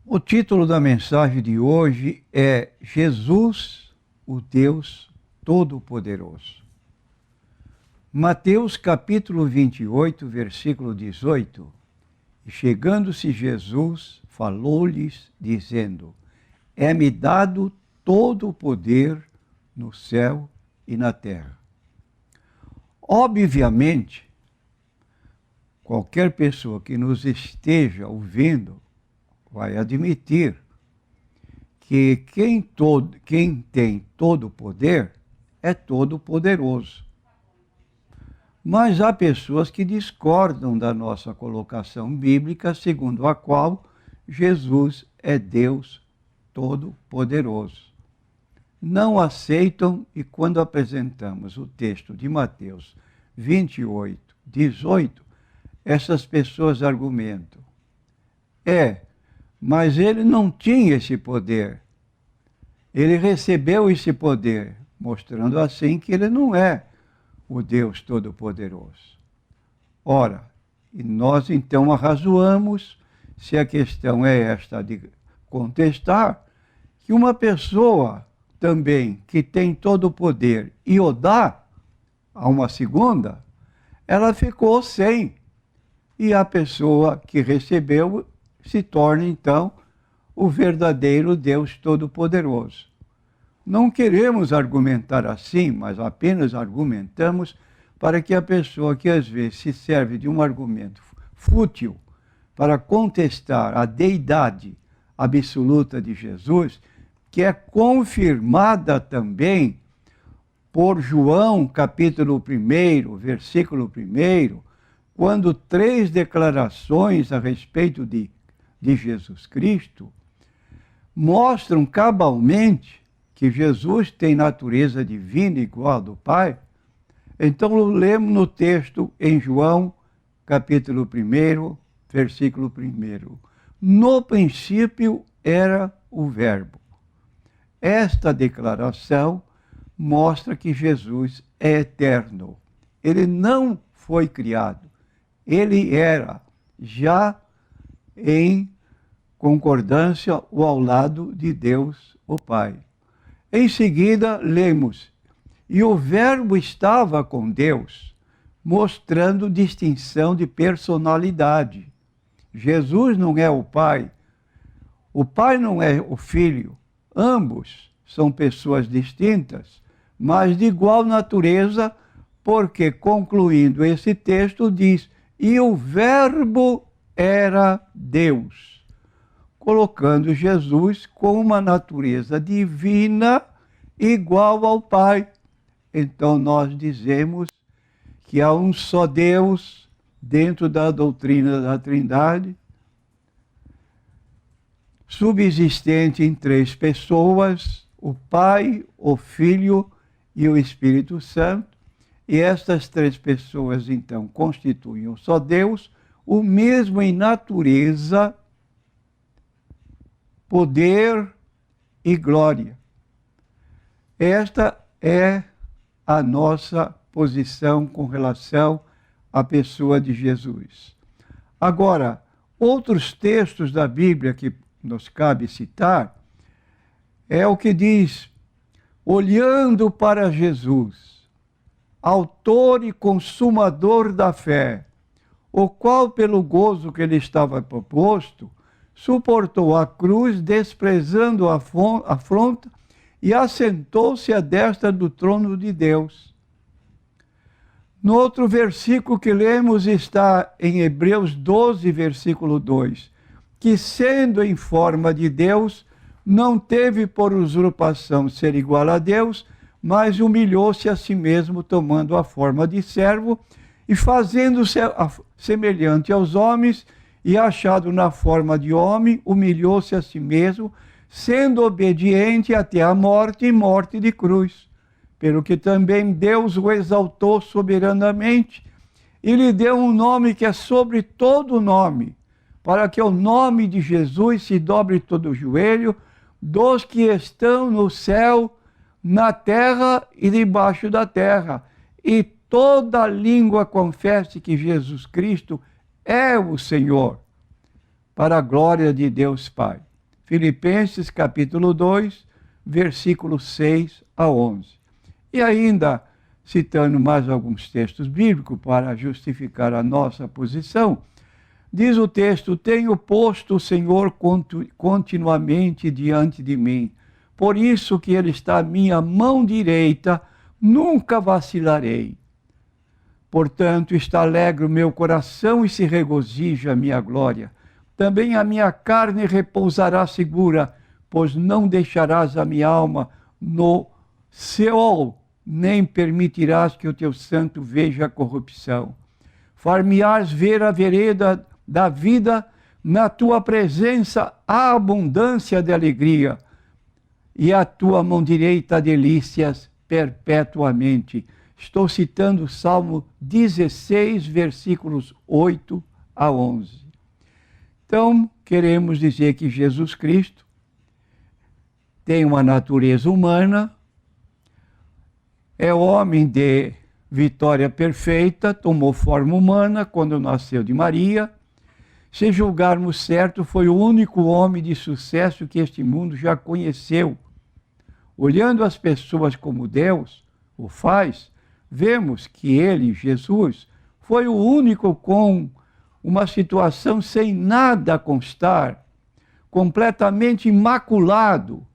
O título da mensagem de hoje é Jesus, o Deus Todo-Poderoso. Mateus capítulo 28, versículo 18. E chegando-se Jesus, falou-lhes, dizendo: É-me dado todo o poder no céu e na terra. Obviamente, qualquer pessoa que nos esteja ouvindo vai admitir que quem tem todo o poder é todo poderoso. Mas há pessoas que discordam da nossa colocação bíblica, segundo a qual Jesus é Deus Todo-Poderoso. Não aceitam, e quando apresentamos o texto de Mateus 28, 18, essas pessoas argumentam: mas ele não tinha esse poder. Ele recebeu esse poder, mostrando assim que ele não é o Deus Todo-Poderoso. Ora, e nós então arrazoamos, se a questão é esta de contestar, que uma pessoa também que tem todo o poder e o dá a uma segunda, ela ficou sem. E a pessoa que recebeu se torna, então, o verdadeiro Deus Todo-Poderoso. Não queremos argumentar assim, mas apenas argumentamos para que a pessoa que às vezes se serve de um argumento fútil para contestar a deidade absoluta de Jesus, que é confirmada também por João, capítulo 1, versículo 1, quando 3 declarações a respeito de Jesus Cristo mostram cabalmente que Jesus tem natureza divina igual a do Pai. Então lemos no texto em João, capítulo 1, versículo 1. No princípio era o Verbo. Esta declaração mostra que Jesus é eterno. Ele não foi criado. Ele era já em concordância ou ao lado de Deus, o Pai. Em seguida, lemos: e o Verbo estava com Deus, mostrando distinção de personalidade. Jesus não é o Pai não é o Filho. Ambos são pessoas distintas, mas de igual natureza, porque, concluindo esse texto, diz: e o Verbo era Deus, colocando Jesus com uma natureza divina igual ao Pai. Então nós dizemos que há um só Deus dentro da doutrina da Trindade, subsistente em 3 pessoas, o Pai, o Filho e o Espírito Santo. E estas 3 pessoas, então, constituem um só Deus, o mesmo em natureza, poder e glória. Esta é a nossa posição com relação à pessoa de Jesus. Agora, outros textos da Bíblia que nos cabe citar é o que diz: olhando para Jesus, autor e consumador da fé, o qual, pelo gozo que lhe estava proposto, suportou a cruz, desprezando a afronta, e assentou-se à destra do trono de Deus. No outro versículo que lemos está em Hebreus 12, versículo 2, que, sendo em forma de Deus, não teve por usurpação ser igual a Deus, mas humilhou-se a si mesmo, tomando a forma de servo, e fazendo-se semelhante aos homens, e achado na forma de homem, humilhou-se a si mesmo, sendo obediente até a morte e morte de cruz. Pelo que também Deus o exaltou soberanamente, e lhe deu um nome que é sobre todo nome, para que o nome de Jesus se dobre todo o joelho, dos que estão no céu, na terra e debaixo da terra, e toda língua confesse que Jesus Cristo é o Senhor, para a glória de Deus Pai. Filipenses capítulo 2, versículos 6 a 11. E ainda, citando mais alguns textos bíblicos para justificar a nossa posição, diz o texto: tenho posto o Senhor continuamente diante de mim, por isso que Ele está à minha mão direita, nunca vacilarei. Portanto, está alegre o meu coração e se regozija a minha glória. Também a minha carne repousará segura, pois não deixarás a minha alma no Seol, nem permitirás que o teu santo veja a corrupção. Far-me-ás ver a vereda da vida, na tua presença há abundância de alegria, e a tua mão direita delícias perpetuamente. Estou citando o Salmo 16, versículos 8 a 11. Então, queremos dizer que Jesus Cristo tem uma natureza humana, é homem de vitória perfeita, tomou forma humana quando nasceu de Maria. Se julgarmos certo, foi o único homem de sucesso que este mundo já conheceu. Olhando as pessoas como Deus o faz, vemos que ele, Jesus, foi o único com uma situação sem nada a constar, completamente imaculado.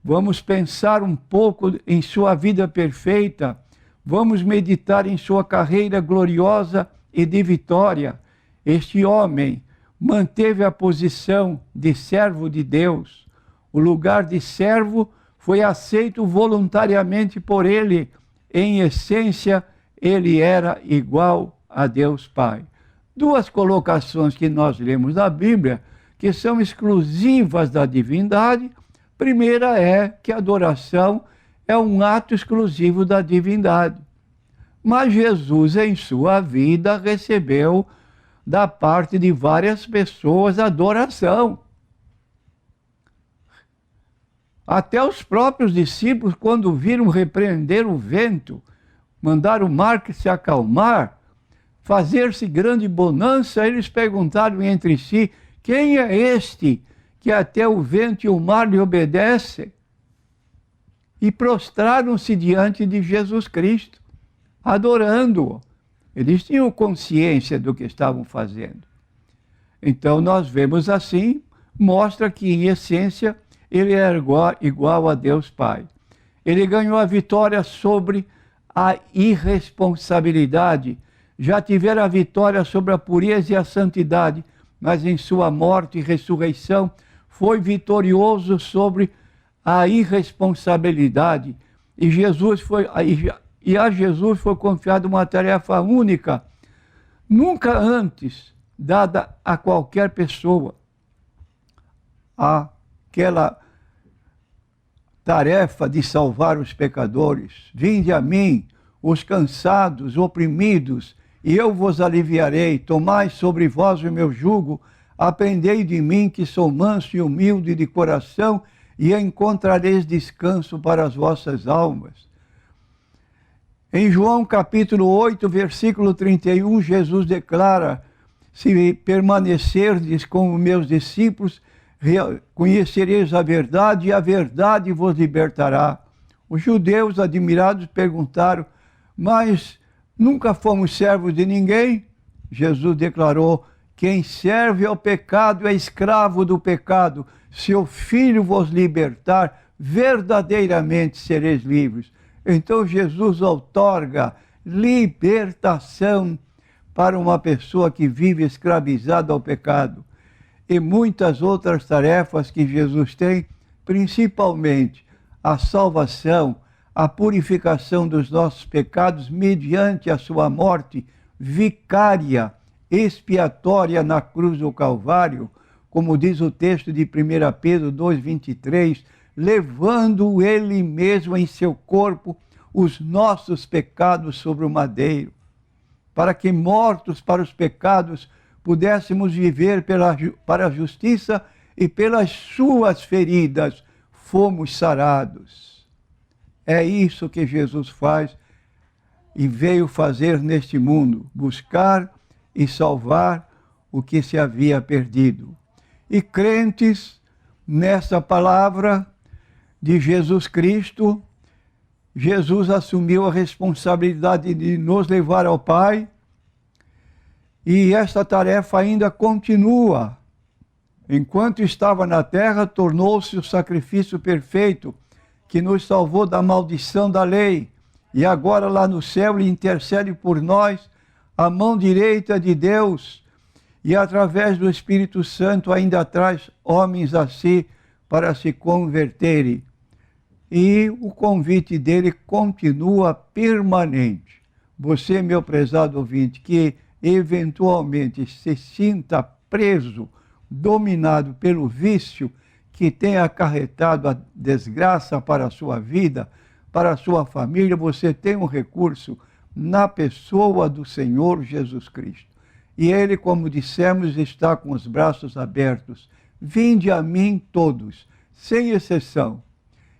Vamos pensar um pouco em sua vida perfeita, vamos meditar em sua carreira gloriosa e de vitória. Este homem manteve a posição de servo de Deus. O lugar de servo foi aceito voluntariamente por ele. Em essência, ele era igual a Deus Pai. Duas colocações que nós lemos na Bíblia, que são exclusivas da divindade. Primeira é que a adoração é um ato exclusivo da divindade. Mas Jesus, em sua vida, recebeu da parte de várias pessoas adoração. Até os próprios discípulos, quando viram repreender o vento, mandar o mar se acalmar, fazer-se grande bonança, eles perguntaram entre si: quem é este que até o vento e o mar lhe obedecem? E prostraram-se diante de Jesus Cristo, adorando-o. Eles tinham consciência do que estavam fazendo. Então nós vemos assim, mostra que em essência ele era igual a Deus Pai. Ele ganhou a vitória sobre a irresponsabilidade, já tivera a vitória sobre a pureza e a santidade, mas em sua morte e ressurreição foi vitorioso sobre a irresponsabilidade. E a Jesus foi confiada uma tarefa única, nunca antes dada a qualquer pessoa. Aquela tarefa de salvar os pecadores. Vinde a mim, os cansados, oprimidos, e eu vos aliviarei. Tomai sobre vós o meu jugo, aprendei de mim, que sou manso e humilde de coração, e encontrareis descanso para as vossas almas. Em João capítulo 8, versículo 31, Jesus declara: se permanecerdes como meus discípulos, conhecereis a verdade, e a verdade vos libertará. Os judeus, admirados, perguntaram: mas nunca fomos servos de ninguém? Jesus declarou: quem serve ao pecado é escravo do pecado. Se o Filho vos libertar, verdadeiramente sereis livres. Então Jesus outorga libertação para uma pessoa que vive escravizada ao pecado. E muitas outras tarefas que Jesus tem, principalmente a salvação, a purificação dos nossos pecados mediante a sua morte vicária, expiatória na cruz do Calvário, como diz o texto de 1 Pedro 2,23, levando ele mesmo em seu corpo os nossos pecados sobre o madeiro, para que, mortos para os pecados, pudéssemos viver para a justiça, e pelas suas feridas fomos sarados. É isso que Jesus faz e veio fazer neste mundo, buscar e salvar o que se havia perdido. E crentes nessa palavra de Jesus Cristo, Jesus assumiu a responsabilidade de nos levar ao Pai, e esta tarefa ainda continua. Enquanto estava na terra, tornou-se o sacrifício perfeito que nos salvou da maldição da lei. E agora lá no céu ele intercede por nós, a mão direita de Deus, e através do Espírito Santo ainda traz homens a si para se converterem. E o convite dele continua permanente. Você, meu prezado ouvinte, que eventualmente se sinta preso, dominado pelo vício que tem acarretado a desgraça para a sua vida, para a sua família, você tem um recurso na pessoa do Senhor Jesus Cristo. E ele, como dissemos, está com os braços abertos. Vinde a mim todos, sem exceção.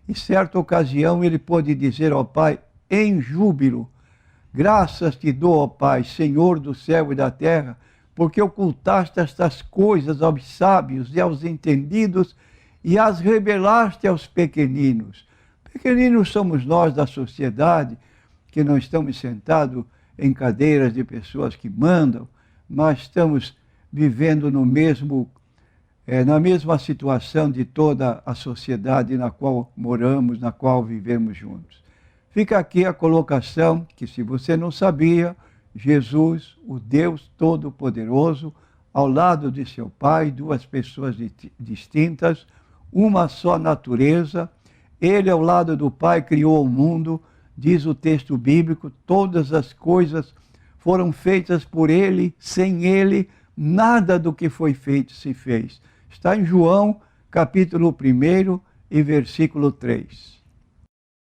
Em certa ocasião ele pôde dizer ao Pai, em júbilo, graças te dou, ó Pai, Senhor do céu e da terra, porque ocultaste estas coisas aos sábios e aos entendidos e as revelaste aos pequeninos. Pequeninos somos nós da sociedade, que não estamos sentados em cadeiras de pessoas que mandam, mas estamos vivendo no mesmo, na mesma situação de toda a sociedade na qual moramos, na qual vivemos juntos. Fica aqui a colocação que, se você não sabia, Jesus, o Deus Todo-Poderoso, ao lado de seu Pai, duas pessoas distintas, uma só natureza. Ele, ao lado do Pai, criou o mundo, diz o texto bíblico, todas as coisas foram feitas por ele, sem ele, nada do que foi feito se fez. Está em João, capítulo 1 e versículo 3.